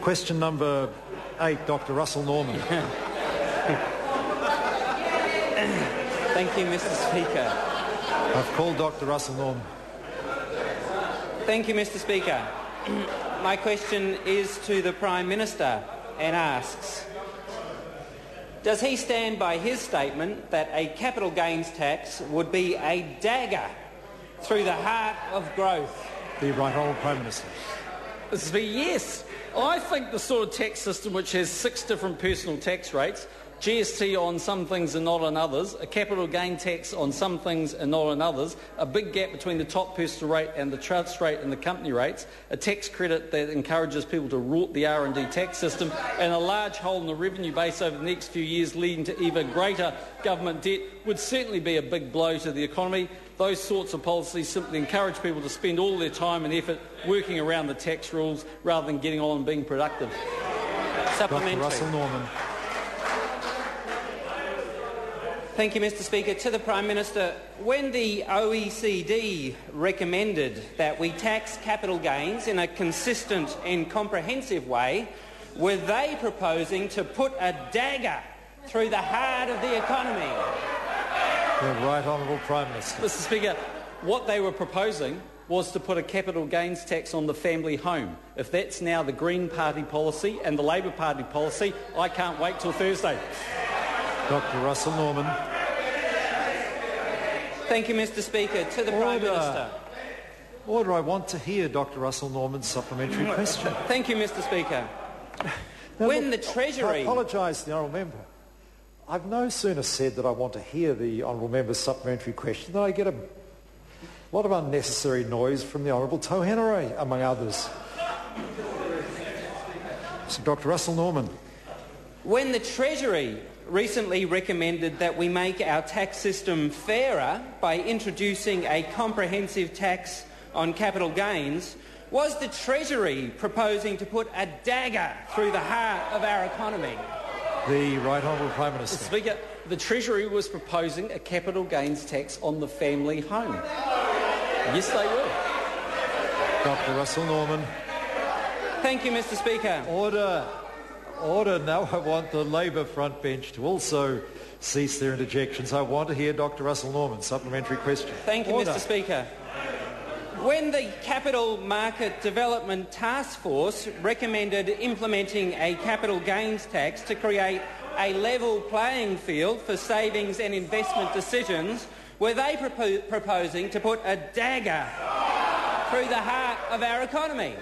Question number 8, Dr. Russell Norman. Thank you, Mr. Speaker. I've called Dr. Russell Norman. Thank you, Mr. Speaker. My question is to the Prime Minister and asks, does he stand by his statement that a capital gains tax would be a dagger through the heart of growth? The Right Honourable Prime Minister. Mr. Speaker, yes. I think the sort of tax system which has 6 different personal tax rates, GST on some things and not on others, a capital gain tax on some things and not on others, a big gap between the top personal rate and the trust rate and the company rates, a tax credit that encourages people to rort the R&D tax system, and a large hole in the revenue base over the next few years leading to even greater government debt would certainly be a big blow to the economy. Those sorts of policies simply encourage people to spend all their time and effort working around the tax rules rather than getting on and being productive. Supplementary. Dr. Russell Norman. Thank you, Mr. Speaker. To the Prime Minister, when the OECD recommended that we tax capital gains in a consistent and comprehensive way, were they proposing to put a dagger through the heart of the economy? The Right Honourable Prime Minister. Mr. Speaker, what they were proposing was to put a capital gains tax on the family home. If that's now the Green Party policy and the Labor Party policy, I can't wait till Thursday. Dr. Russell Norman. Thank you, Mr. Speaker. To the Prime Minister. Order. I want to hear Dr. Russell Norman's supplementary question. Thank you, Mr. Speaker. Now, When look, the Treasury... I apologise to the Honourable Member. I've no sooner said that I want to hear the Honourable Member's supplementary question than I get a lot of unnecessary noise from the Honourable Tohenare, among others. So, Dr. Russell Norman. When the Treasury recently recommended that we make our tax system fairer by introducing a comprehensive tax on capital gains, was the Treasury proposing to put a dagger through the heart of our economy? The Right Honourable Prime Minister. Mr. Speaker, the Treasury was proposing a capital gains tax on the family home. Yes, they were. Dr. Russell Norman. Thank you, Mr. Speaker. Order. Order. Now I want the Labor front bench to also cease their interjections. I want to hear Dr. Russell Norman's supplementary question. Thank you, Order. Mr. Speaker. When the Capital Market Development Task Force recommended implementing a capital gains tax to create a level playing field for savings and investment decisions, were they proposing to put a dagger through the heart of our economy?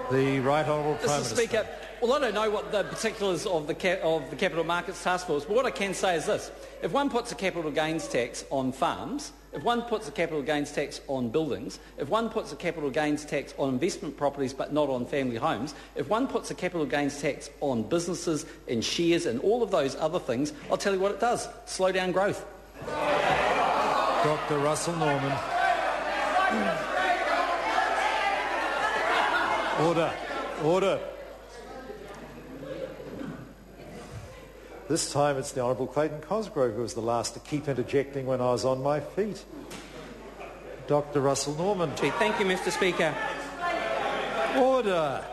The Right Honourable Prime Mr. Minister. Speaker, well, I don't know what the particulars of the Capital Markets Task Force, but what I can say is this. If one puts a capital gains tax on farms, if one puts a capital gains tax on buildings, if one puts a capital gains tax on investment properties but not on family homes, if one puts a capital gains tax on businesses and shares and all of those other things, I'll tell you what it does. Slow down growth. Dr. Russell Norman. Order. Order. This time it's the Honourable Clayton Cosgrove who was the last to keep interjecting when I was on my feet. Dr. Russell Norman. Thank you, Mr. Speaker. Order.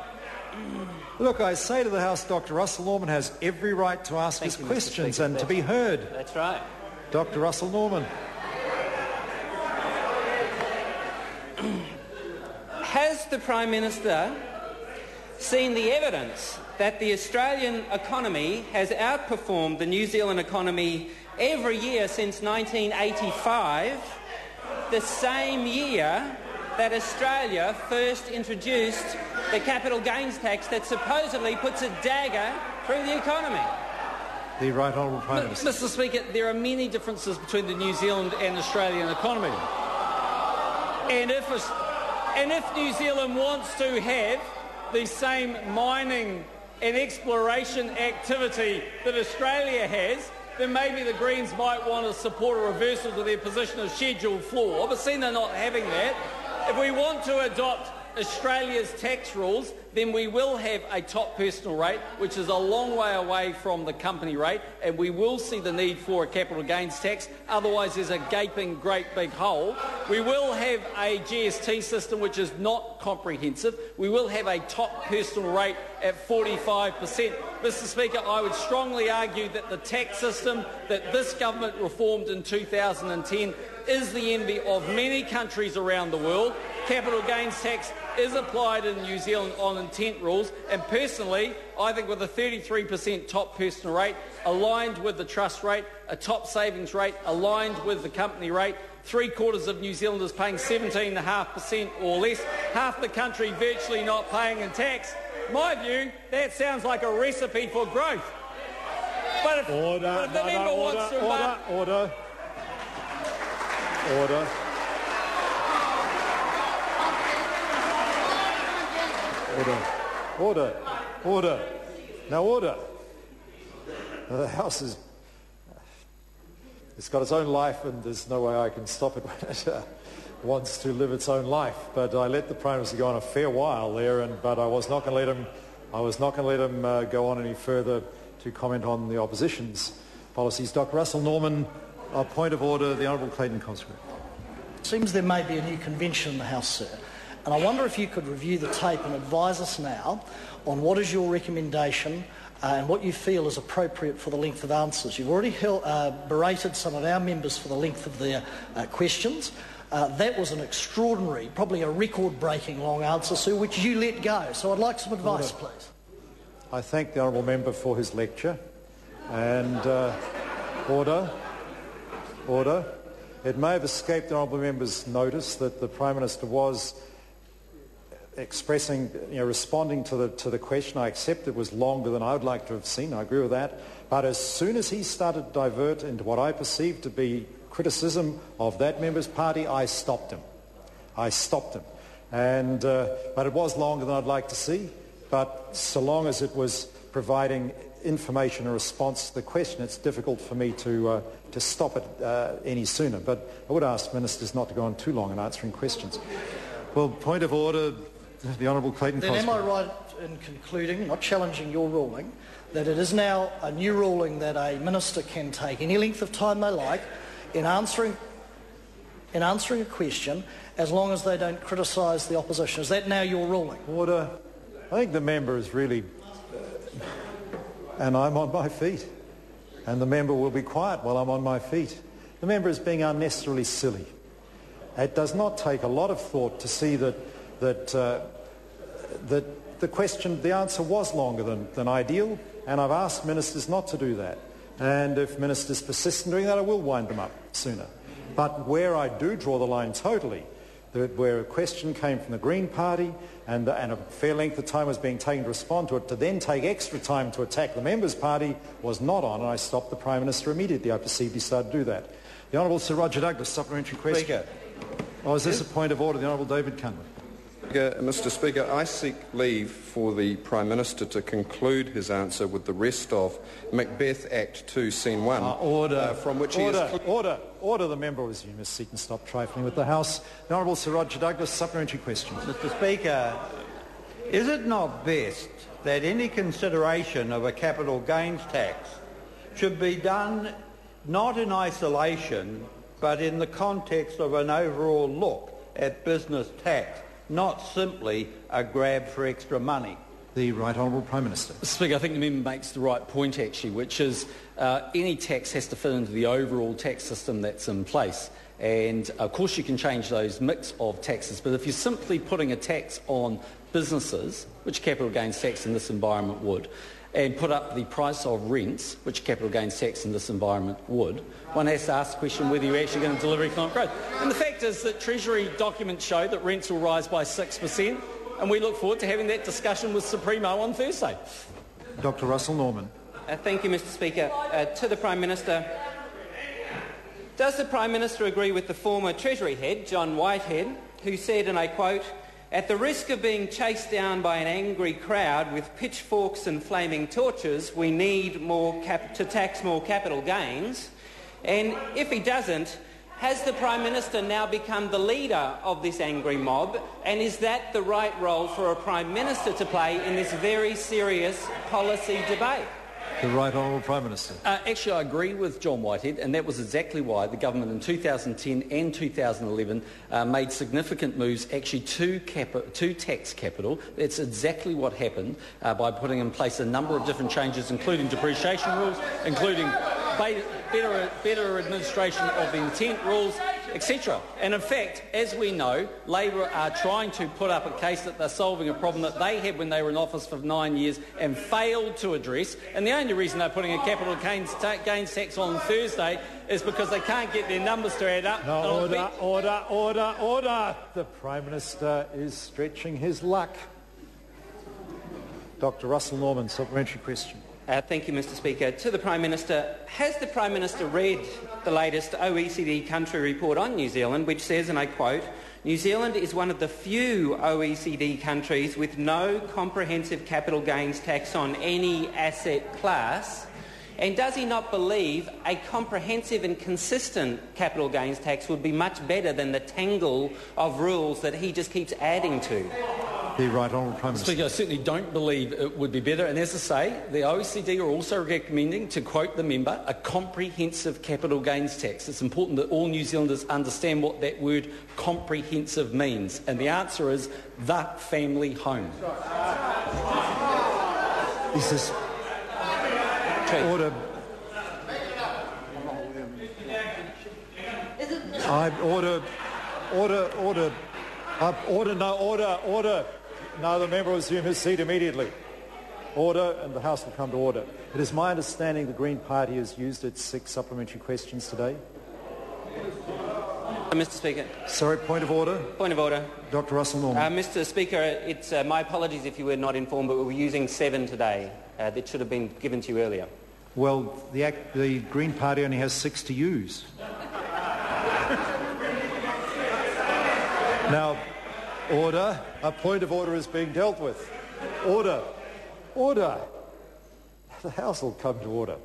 Look, I say to the House, Dr. Russell Norman has every right to ask his questions and to be heard. That's right. Dr. Russell Norman. Has the Prime Minister seen the evidence that the Australian economy has outperformed the New Zealand economy every year since 1985, the same year that Australia first introduced the capital gains tax that supposedly puts a dagger through the economy? The Right Honourable Prime Minister. Mr. Speaker, there are many differences between the New Zealand and Australian economy. And if New Zealand wants to have the same mining and exploration activity that Australia has, then maybe the Greens might want to support a reversal to their position of scheduled floor. But seeing they're not having that, if we want to adopt Australia's tax rules, then we will have a top personal rate, which is a long way away from the company rate, and we will see the need for a capital gains tax. Otherwise, there's a gaping great big hole. We will have a GST system which is not comprehensive. We will have a top personal rate at 45%. Mr. Speaker, I would strongly argue that the tax system that this government reformed in 2010 is the envy of many countries around the world. Capital gains tax is applied in New Zealand on intent rules, and personally, I think with a 33% top personal rate aligned with the trust rate, a top savings rate aligned with the company rate, 3/4 of New Zealanders paying 17.5% or less, half the country virtually not paying in tax. My view, that sounds like a recipe for growth. But if the member wants to... Order. Now, order. The House it's got its own life, and there's no way I can stop it when it wants to live its own life. But I let the Prime Minister go on a fair while there, but I was not going to let him. I was not going to let him go on any further to comment on the opposition's policies. Dr. Russel Norman, a point of order. The Honourable Clayton Cosgrove. It seems there may be a new convention in the House, sir. And I wonder if you could review the tape and advise us now on what is your recommendation and what you feel is appropriate for the length of answers. You've already berated some of our members for the length of their questions. That was an extraordinary, probably a record-breaking long answer, sir, which you let go. So I'd like some advice, please. I thank the honourable member for his lecture. And order. It may have escaped the honourable member's notice that the Prime Minister was expressing, responding to the question. I accept it was longer than I would like to have seen. I agree with that. But as soon as he started to divert into what I perceived to be criticism of that member's party, I stopped him. And but it was longer than I'd like to see. But so long as it was providing information in response to the question, it's difficult for me to stop it any sooner. But I would ask ministers not to go on too long in answering questions. Well, point of order. The Honourable Clayton Cosgrove. Then am I right in concluding, not challenging your ruling, that it is now a new ruling that a minister can take any length of time they like in answering a question as long as they don't criticise the opposition? Is that now your ruling? Order. I think the member is really... and I'm on my feet. And the member will be quiet while I'm on my feet. The member is being unnecessarily silly. It does not take a lot of thought to see that the question, the answer was longer than ideal, and I've asked ministers not to do that. And if ministers persist in doing that, I will wind them up sooner. But where I do draw the line totally, where a question came from the Green Party and a fair length of time was being taken to respond to it, to then take extra time to attack the Members' Party was not on, and I stopped the Prime Minister immediately. I perceived he started to do that. The Honourable Sir Roger Douglas, supplementary question. Speaker. Oh, is this a point of order? The Honourable David Cunliffe. Mr. Speaker, I seek leave for the Prime Minister to conclude his answer with the rest of Macbeth Act 2, Scene 1. From which Order. The member will resume his seat and stop trifling with the House. The Honourable Sir Roger Douglas, supplementary question. Mr. Speaker, is it not best that any consideration of a capital gains tax should be done not in isolation but in the context of an overall look at business tax, not simply a grab for extra money? The Right Honourable Prime Minister. Mr. Speaker, I think the member makes the right point actually, which is any tax has to fit into the overall tax system that's in place. And of course you can change those mix of taxes, but if you're simply putting a tax on businesses, which capital gains tax in this environment would, and put up the price of rents, which capital gains tax in this environment would, one has to ask the question whether you're actually going to deliver economic growth. And the fact is that Treasury documents show that rents will rise by 6%, and we look forward to having that discussion with Supremo on Thursday. Dr. Russel Norman. Thank you, Mr. Speaker. To the Prime Minister, does the Prime Minister agree with the former Treasury head, John Whitehead, who said, and I quote, "At the risk of being chased down by an angry crowd with pitchforks and flaming torches, we need to tax more capital gains"? And if he doesn't, Has the Prime Minister now become the leader of this angry mob, and is that the right role for a Prime Minister to play in this very serious policy debate? The Right Honourable Prime Minister. Actually, I agree with John Whitehead, and that was exactly why the government in 2010 and 2011 made significant moves actually to tax capital. That's exactly what happened by putting in place a number of different changes, including depreciation rules, including better administration of the intent rules, etc. And in fact, as we know, Labor are trying to put up a case that they're solving a problem that they had when they were in office for 9 years and failed to address. And the only reason they're putting a capital gains tax on Thursday is because they can't get their numbers to add up. No, order. The Prime Minister is stretching his luck. Dr. Russell Norman, supplementary question. Thank you, Mr Speaker. To the Prime Minister, has the Prime Minister read the latest OECD country report on New Zealand, which says, and I quote, New Zealand is one of the few OECD countries with no comprehensive capital gains tax on any asset class? And does he not believe a comprehensive and consistent capital gains tax would be much better than the tangle of rules that he just keeps adding to? The Right Honourable Prime Minister. Speaker, I certainly don't believe it would be better. And as I say, the OECD are also recommending, to quote the member, a comprehensive capital gains tax. It's important that all New Zealanders understand what that word comprehensive means. And the answer is the family home. Is this... Order. Order. Now the member will resume his seat immediately. Order, and the House will come to order. It is my understanding the Green Party has used its 6 supplementary questions today. Mr Speaker. Sorry, point of order. Point of order. Dr. Russell Norman. Mr Speaker, it's my apologies if you were not informed, but we were using 7 today. That should have been given to you earlier. Well, the Green Party only has 6 to use. Now, order. A point of order is being dealt with. Order. The House will come to order.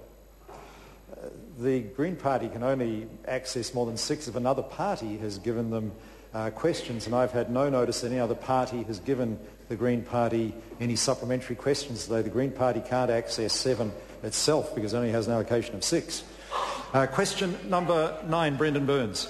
The Green Party can only access more than 6 if another party has given them questions, and I've had no notice that any other party has given the Green Party any supplementary questions today. The Green Party can't access 7 itself because it only has an allocation of 6. Question number 9, Brendan Burns.